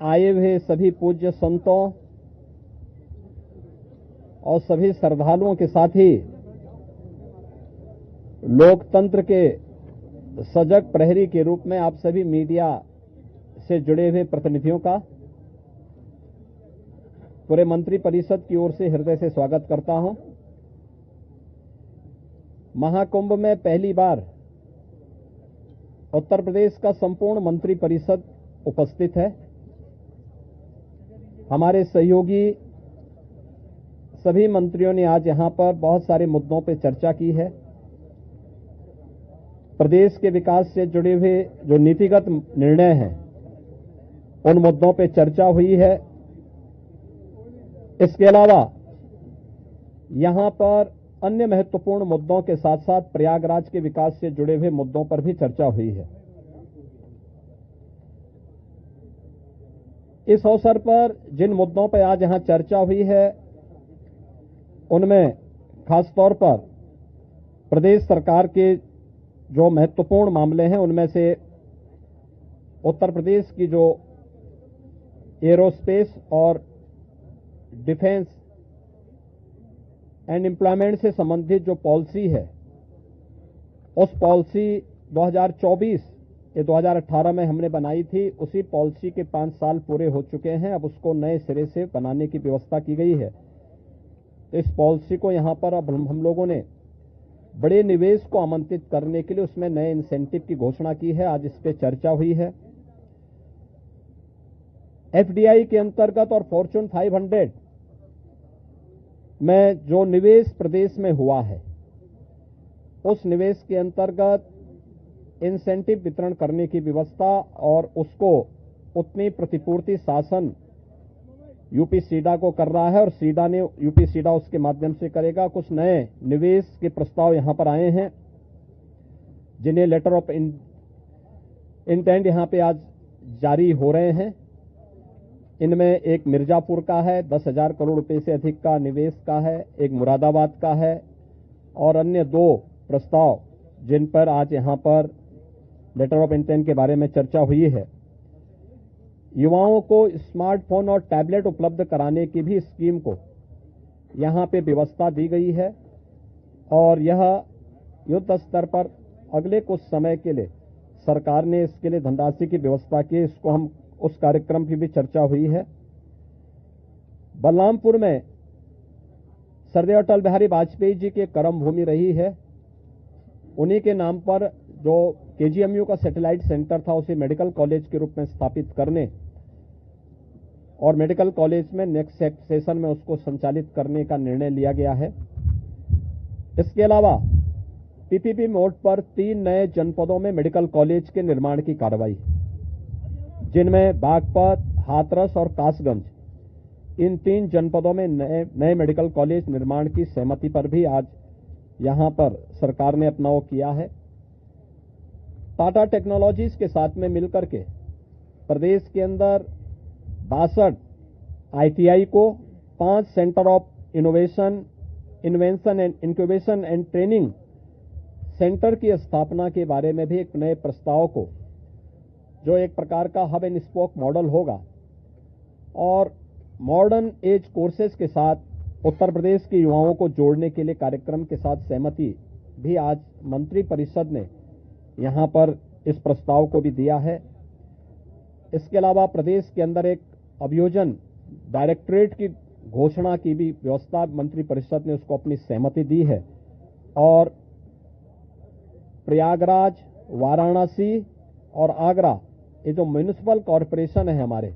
आए हुए सभी पूज्य संतों और सभी श्रद्धालुओं के साथ ही लोकतंत्र के सजग प्रहरी के रूप में आप सभी मीडिया से जुड़े हुए प्रतिनिधियों का पूरे मंत्री परिषद की ओर से हृदय से स्वागत करता हूं। महाकुंभ में पहली बार उत्तर प्रदेश का संपूर्ण मंत्री परिषद उपस्थित है। हमारे सहयोगी सभी मंत्रियों ने आज यहां पर बहुत सारे मुद्दों पर चर्चा की है। प्रदेश के विकास से जुड़े हुए जो नीतिगत निर्णय हैं उन मुद्दों पर चर्चा हुई है। इसके अलावा यहां पर अन्य महत्वपूर्ण मुद्दों के साथ साथ प्रयागराज के विकास से जुड़े हुए मुद्दों पर भी चर्चा हुई है। इस अवसर पर जिन मुद्दों पर आज यहां चर्चा हुई है उनमें खासतौर पर प्रदेश सरकार के जो महत्वपूर्ण मामले हैं उनमें से उत्तर प्रदेश की जो एरोस्पेस और डिफेंस एंड एम्प्लॉयमेंट से संबंधित जो पॉलिसी है उस पॉलिसी 2024 ये 2018 में हमने बनाई थी, उसी पॉलिसी के 5 साल पूरे हो चुके हैं। अब उसको नए सिरे से बनाने की व्यवस्था की गई है। इस पॉलिसी को यहां पर अब हम लोगों ने बड़े निवेश को आमंत्रित करने के लिए उसमें नए इंसेंटिव की घोषणा की है। आज इस पर चर्चा हुई है। एफडीआई के अंतर्गत और फॉर्च्यून 500 में जो निवेश प्रदेश में हुआ है उस निवेश के अंतर्गत इंसेंटिव वितरण करने की व्यवस्था और उसको उतनी प्रतिपूर्ति शासन यूपी सीडा को कर रहा है और सीडा ने यूपी सीडा उसके माध्यम से करेगा। कुछ नए निवेश के प्रस्ताव यहां पर आए हैं जिन्हें लेटर ऑफ इंटेंट यहां पे आज जारी हो रहे हैं। इनमें एक मिर्जापुर का है, 10,000 करोड़ रुपए से अधिक का निवेश का है, एक मुरादाबाद का है और अन्य 2 प्रस्ताव जिन पर आज यहां पर लेटर ऑफ इंटेंट के बारे में चर्चा हुई है। युवाओं को स्मार्टफोन और टैबलेट उपलब्ध कराने की भी स्कीम को यहां पे व्यवस्था दी गई है और यह युद्ध स्तर पर अगले कुछ समय के लिए सरकार ने इसके लिए धनराशि की व्यवस्था की। इसको हम उस कार्यक्रम की भी चर्चा हुई है। बलरामपुर में सरदार अटल बिहारी वाजपेयी जी की कर्म भूमि रही है। उन्हीं के नाम पर जो केजीएमयू का सैटेलाइट सेंटर था उसे मेडिकल कॉलेज के रूप में स्थापित करने और मेडिकल कॉलेज में नेक्स्ट सेशन में उसको संचालित करने का निर्णय लिया गया है। इसके अलावा पीपीपी मोड पर 3 नए जनपदों में मेडिकल कॉलेज के निर्माण की कार्रवाई, जिनमें बागपत, हाथरस और कासगंज, इन 3 जनपदों में नए मेडिकल कॉलेज निर्माण की सहमति पर भी आज यहां पर सरकार ने अपना वो किया है। टाटा टेक्नोलॉजीज के साथ में मिलकर के प्रदेश के अंदर 62 आईटीआई को 5 centre of innovation, invention and incubation and training centre की स्थापना के बारे में भी एक नए प्रस्ताव को, जो एक प्रकार का हब एंड स्पोक मॉडल होगा और मॉडर्न एज कोर्सेज के साथ उत्तर प्रदेश के युवाओं को जोड़ने के लिए कार्यक्रम के साथ सहमति भी आज मंत्री परिषद ने यहां पर इस प्रस्ताव को भी दिया है। इसके अलावा प्रदेश के अंदर एक अभियोजन डायरेक्टरेट की घोषणा की भी व्यवस्था मंत्री परिषद ने उसको अपनी सहमति दी है और प्रयागराज, वाराणसी और आगरा, ये जो म्युनिसिपल कॉरपोरेशन है हमारे,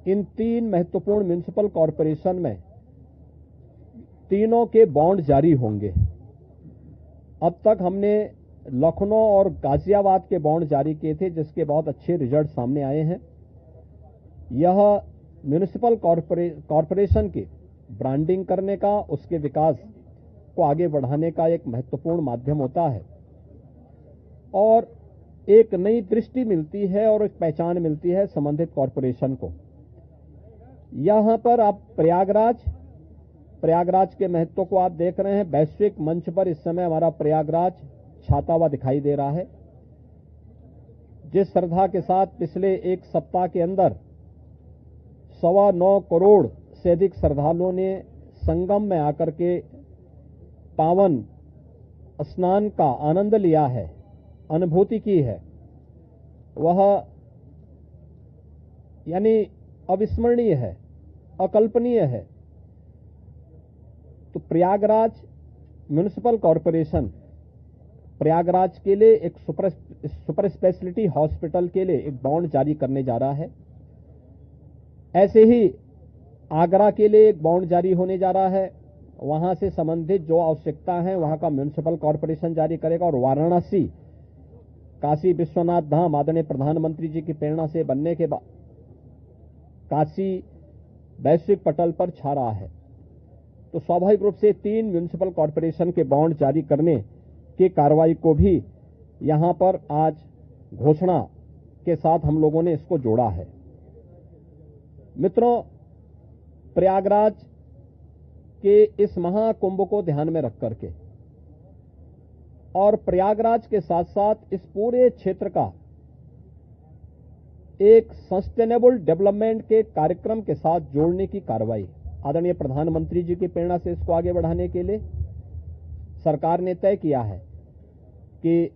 इन 3 महत्वपूर्ण म्युनिसिपल कॉरपोरेशन में तीनों के बॉन्ड जारी होंगे। अब तक हमने लखनऊ और गाजियाबाद के बॉन्ड जारी किए थे जिसके बहुत अच्छे रिजल्ट सामने आए हैं। यह म्युनिसिपल कॉरपोरेशन की ब्रांडिंग करने का, उसके विकास को आगे बढ़ाने का एक महत्वपूर्ण माध्यम होता है और एक नई दृष्टि मिलती है और एक पहचान मिलती है संबंधित कॉरपोरेशन को। यहां पर आप प्रयागराज के महत्व को आप देख रहे हैं। वैश्विक मंच पर इस समय हमारा प्रयागराज छाता हुआ दिखाई दे रहा है। जिस श्रद्धा के साथ पिछले 1 सप्ताह के अंदर 9.25 करोड़ से अधिक श्रद्धालुओं ने संगम में आकर के पावन स्नान का आनंद लिया है, अनुभूति की है, वह यानी अविस्मरणीय है, अकल्पनीय है। तो प्रयागराज म्युनिसिपल कॉरपोरेशन प्रयागराज के लिए एक सुपर स्पेशलिटी हॉस्पिटल के लिए एक बॉन्ड जारी करने जा रहा है। ऐसे ही आगरा के लिए एक बॉन्ड जारी होने जा रहा है। वहां से संबंधित जो आवश्यकता है वहां का म्युनिसिपल कॉरपोरेशन जारी करेगा। और वाराणसी काशी विश्वनाथ धाम आदरणीय प्रधानमंत्री जी की प्रेरणा से बनने के बाद काशी वैश्विक पटल पर छा रहा है। तो स्वाभाविक रूप से 3 म्युनिसिपल कॉरपोरेशन के बॉन्ड जारी करने की कार्रवाई को भी यहां पर आज घोषणा के साथ हम लोगों ने इसको जोड़ा है। मित्रों, प्रयागराज के इस महाकुंभ को ध्यान में रख करके और प्रयागराज के साथ साथ इस पूरे क्षेत्र का एक सस्टेनेबल डेवलपमेंट के कार्यक्रम के साथ जोड़ने की कार्रवाई आदरणीय प्रधानमंत्री जी की प्रेरणा से इसको आगे बढ़ाने के लिए सरकार ने तय किया है कि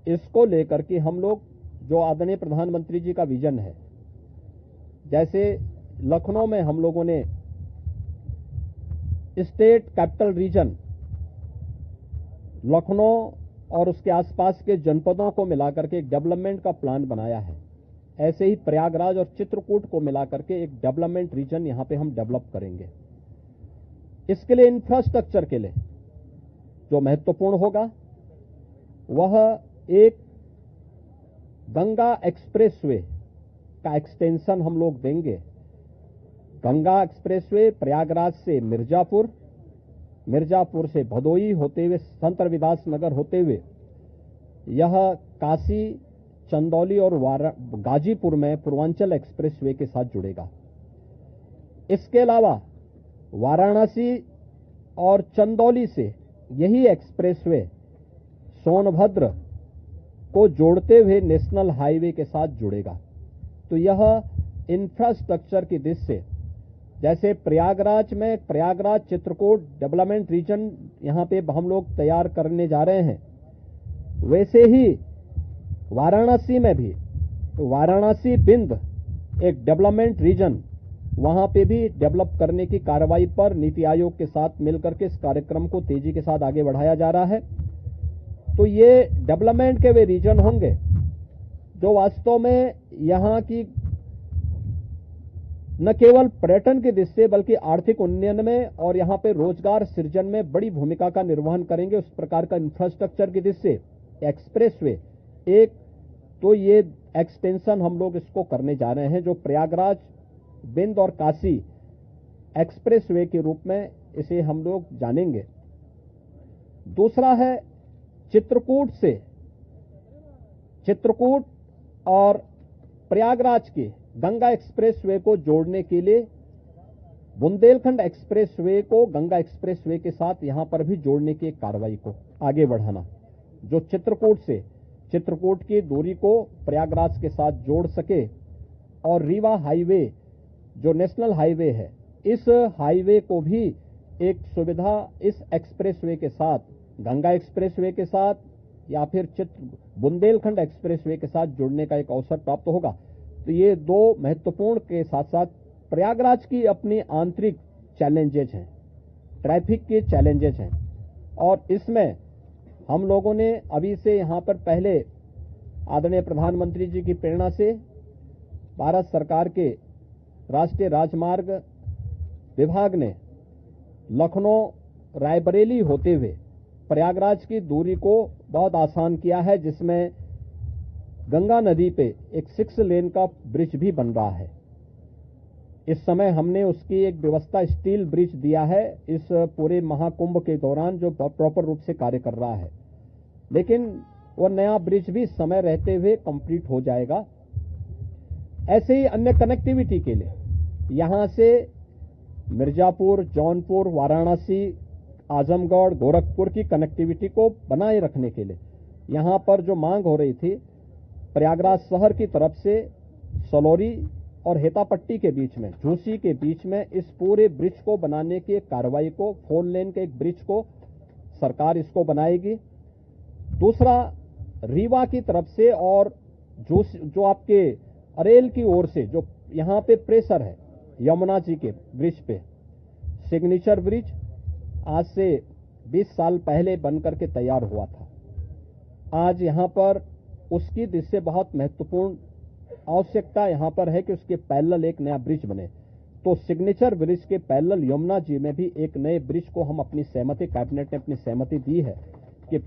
इसको लेकर के हम लोग जो आदरणीय प्रधानमंत्री जी का विजन है, जैसे लखनऊ में हम लोगों ने स्टेट कैपिटल रीजन लखनऊ और उसके आसपास के जनपदों को मिलाकर के एक डेवलपमेंट का प्लान बनाया है, ऐसे ही प्रयागराज और चित्रकूट को मिलाकर के एक डेवलपमेंट रीजन यहां पे हम डेवलप करेंगे। इसके लिए इंफ्रास्ट्रक्चर के लिए जो महत्वपूर्ण होगा वह एक गंगा एक्सप्रेसवे का एक्सटेंशन हम लोग देंगे। गंगा एक्सप्रेसवे प्रयागराज से मिर्जापुर, मिर्जापुर से भदोई होते हुए संत रविदास नगर होते हुए यह काशी, चंदौली और गाजीपुर में पूर्वांचल एक्सप्रेसवे के साथ जुड़ेगा। इसके अलावा वाराणसी और चंदौली से यही एक्सप्रेसवे सोनभद्र को जोड़ते हुए नेशनल हाईवे के साथ जुड़ेगा। तो यह इंफ्रास्ट्रक्चर की दृष्टि से जैसे प्रयागराज में प्रयागराज चित्रकूट डेवलपमेंट रीजन यहां पे हम लोग तैयार करने जा रहे हैं, वैसे ही वाराणसी में भी वाराणसी बिंद एक डेवलपमेंट रीजन वहां पे भी डेवलप करने की कार्रवाई पर नीति आयोग के साथ मिलकर के इस कार्यक्रम को तेजी के साथ आगे बढ़ाया जा रहा है। तो ये डेवलपमेंट के वे रीजन होंगे जो वास्तव में यहां की न केवल पर्यटन की दृष्टि से बल्कि आर्थिक उन्नयन में और यहां पे रोजगार सृजन में बड़ी भूमिका का निर्वहन करेंगे। उस प्रकार का इंफ्रास्ट्रक्चर की दृष्टि से एक्सप्रेसवे एक तो ये एक्सटेंशन हम लोग इसको करने जा रहे हैं जो प्रयागराज, बिंद और काशी एक्सप्रेसवे के रूप में इसे हम लोग जानेंगे। दूसरा है चित्रकूट से चित्रकूट और प्रयागराज के गंगा एक्सप्रेसवे को जोड़ने के लिए बुंदेलखंड एक्सप्रेसवे को गंगा एक्सप्रेसवे के साथ यहां पर भी जोड़ने की कार्रवाई को आगे बढ़ाना, जो चित्रकूट की दूरी को प्रयागराज के साथ जोड़ सके और रीवा हाईवे जो नेशनल हाईवे है, इस हाईवे को भी एक सुविधा इस एक्सप्रेसवे के साथ, गंगा एक्सप्रेसवे के साथ या फिर बुंदेलखंड एक्सप्रेसवे के साथ जुड़ने का एक अवसर प्राप्त होगा। तो ये दो महत्वपूर्ण के साथ साथ प्रयागराज की अपनी आंतरिक चैलेंजेज हैं, ट्रैफिक के चैलेंजेज हैं और इसमें हम लोगों ने अभी से यहां पर पहले आदरणीय प्रधानमंत्री जी की प्रेरणा से भारत सरकार के राष्ट्रीय राजमार्ग विभाग ने लखनऊ रायबरेली होते हुए प्रयागराज की दूरी को बहुत आसान किया है, जिसमें गंगा नदी पे एक 6 लेन का ब्रिज भी बन रहा है। इस समय हमने उसकी एक व्यवस्था स्टील ब्रिज दिया है इस पूरे महाकुंभ के दौरान जो प्रॉपर रूप से कार्य कर रहा है, लेकिन वो नया ब्रिज भी समय रहते हुए कंप्लीट हो जाएगा। ऐसे ही अन्य कनेक्टिविटी के लिए यहां से मिर्जापुर, जौनपुर, वाराणसी, आजमगढ़, गोरखपुर की कनेक्टिविटी को बनाए रखने के लिए यहां पर जो मांग हो रही थी प्रयागराज शहर की तरफ से सलौरी और हेतापट्टी के बीच में, झूसी के बीच में इस पूरे ब्रिज को बनाने की एक कार्रवाई को, 4 लेन के एक ब्रिज को सरकार इसको बनाएगी। दूसरा, रीवा की तरफ से और जो आपके अरेल की ओर से जो यहां पे प्रेशर है यमुना जी के ब्रिज पे, सिग्नेचर ब्रिज आज से 20 साल पहले बनकर के तैयार हुआ था। आज यहां पर उसकी दृष्टि बहुत महत्वपूर्ण आवश्यकता यहां पर है कि उसके पैरेलल एक नया ब्रिज बने। तो सिग्नेचर ब्रिज के पैरेलल यमुना जी में भी एक नए ब्रिज को हम अपनी सहमति, कैबिनेट ने अपनी सहमति दी है कि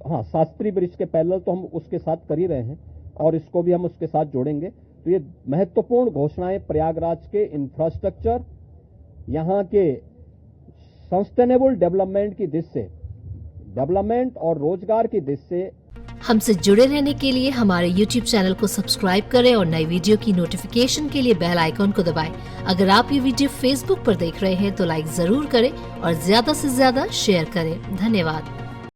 हाँ, शास्त्री ब्रिज के पैरेलल तो हम उसके साथ कर ही रहे हैं और इसको भी हम उसके साथ जोड़ेंगे। तो ये महत्वपूर्ण घोषणाएं प्रयागराज के इंफ्रास्ट्रक्चर, यहां के सस्टेनेबल डेवलपमेंट की दृष्टि से, डेवलपमेंट और रोजगार की दृष्टि से। हमसे जुड़े रहने के लिए हमारे YouTube चैनल को सब्सक्राइब करें और नई वीडियो की नोटिफिकेशन के लिए बेल आइकॉन को दबाएं। अगर आप ये वीडियो Facebook पर देख रहे हैं तो लाइक जरूर करें और ज्यादा से ज्यादा शेयर करें। धन्यवाद।